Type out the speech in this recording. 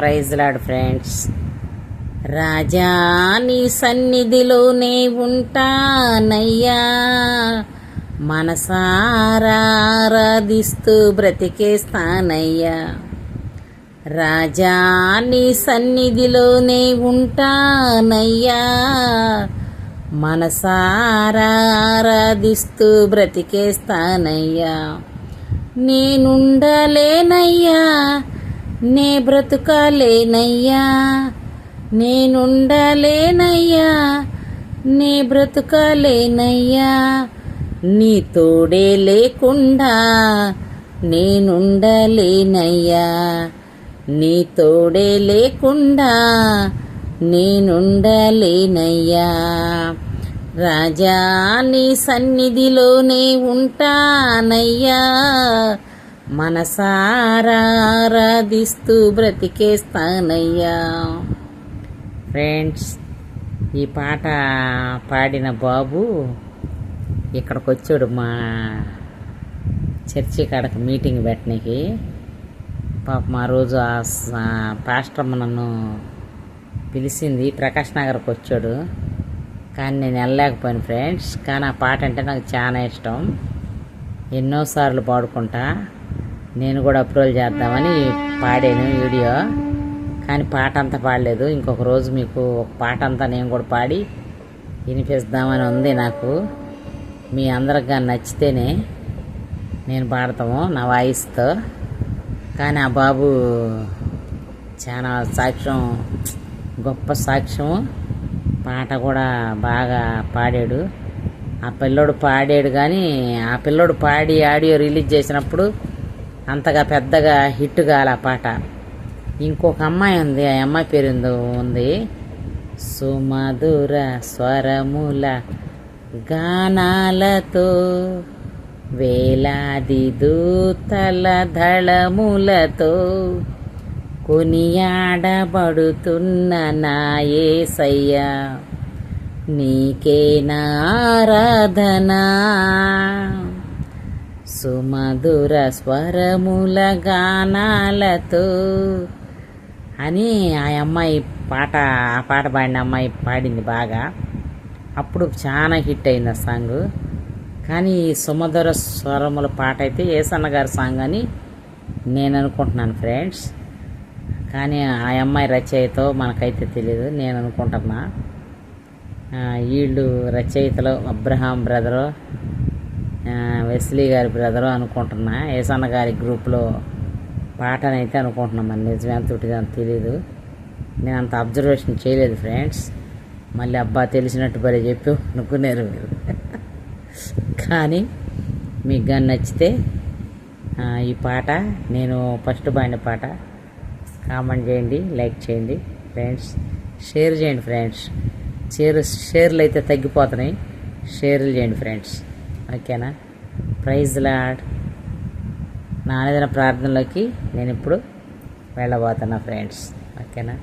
Praise lord friends. రాజా నీ సన్నిధిలోనే ఉంటానయ్యా, మనసారా ఆరాధిస్తూ బ్రతికేస్తానయ్యా. రాజా నీ సన్నిధిలోనే ఉంటానయ్యా, మనసారా ఆరాధిస్తూ బ్రతికేస్తానయ్యా. నేనుండలేనయ్యా, నే బ్రతుకలేనయ్యా, నేనుండలేనయ్యా, నే బ్రతుకలేనయ్యా. నీ తోడే లేకుండా నేనుండలేనయ్యా, నీ తోడే లేకుండా నేనుండలేనయ్యా. రాజా నీ సన్నిధిలోనే ఉంటానయ్యా, మనసారా ఆరాధిస్తూ బ్రతికేస్తానయ్యా. ఫ్రెండ్స్, ఈ పాట పాడిన బాబు ఇక్కడికి వచ్చాడు మా చర్చి కాడకు మీటింగ్ పెట్టడానికి. పాపం ఆ రోజు ఆ పాస్టర్మ్మ నన్ను పిలిచింది, ప్రకాష్ నగర్కి వచ్చాడు, కానీ నేను వెళ్ళలేకపోయాను ఫ్రెండ్స్. కానీ ఆ పాట అంటే నాకు చాలా ఇష్టం, ఎన్నోసార్లు పాడుకుంటా. నేను కూడా అప్రూవల్ చేద్దామని పాడాను వీడియో, కానీ పాట అంతా పాడలేదు. ఇంకొక రోజు మీకు ఒక పాట అంతా నేను కూడా పాడి వినిపిస్తామని ఉంది నాకు. మీ అందరికి కానీ నచ్చితేనే నేను పాడతాము నా వాయిస్తో. కానీ ఆ బాబు చాలా సాక్ష్యం, గొప్ప సాక్ష్యం, పాట కూడా బాగా పాడాడు. ఆ పిల్లోడు పాడాడు, కానీ ఆ పిల్లోడు పాడి ఆడియో రిలీజ్ చేసినప్పుడు అంతగా పెద్దగా హిట్ కాల ఆ పాట. ఇంకొక అమ్మాయి ఉంది, ఆ అమ్మాయి పేరు ఉంది, సుమధుర స్వరముల గానాలతో వేలాది దూతల దళములతో కొనియాడబడుతున్న నా యేసయ్యా, నీకే నా ఆరాధనా. సుమధుర స్వరముల గానాలతో అని ఆ అమ్మాయి పాట, ఆ పాట పాడిన అమ్మాయి పాడింది బాగా. అప్పుడు చాలా హిట్ అయింది ఆ సాంగ్. కానీ ఈ సుమధుర స్వరముల పాట అయితే యేసన్న గారి సాంగ్ అని నేను అనుకుంటున్నాను ఫ్రెండ్స్. కానీ ఆ అమ్మాయి రచయితో మనకైతే తెలియదు, నేను అనుకుంటున్నా. వీళ్ళు రచయితలు అబ్రహాం బ్రదరు, వెస్లీ గారి బ్రదరు అనుకుంటున్నా. యేసన్న గారి గ్రూప్లో పాటనైతే అనుకుంటున్నాం, మరి నిజమే అంతటిగా తెలీదు, నేను అంత అబ్జర్వేషన్ చేయలేదు ఫ్రెండ్స్. మళ్ళీ అబ్బా తెలిసినట్టు బరే చెప్పి అనుకున్నారు మీరు. కానీ మీకు కానీ నచ్చితే ఈ పాట నేను ఫస్ట్ పాడిన పాట కామెంట్ చేయండి, లైక్ చేయండి ఫ్రెండ్స్, షేర్ చేయండి ఫ్రెండ్స్. షేర్లు అయితే తగ్గిపోతున్నాయి, షేర్లు చేయండి ఫ్రెండ్స్, ఓకేనా? Praise lord. నా అనుదిన ప్రార్థనలోకి నేను ఇప్పుడు వెళ్ళబోతున్నా ఫ్రెండ్స్, ఓకేనా?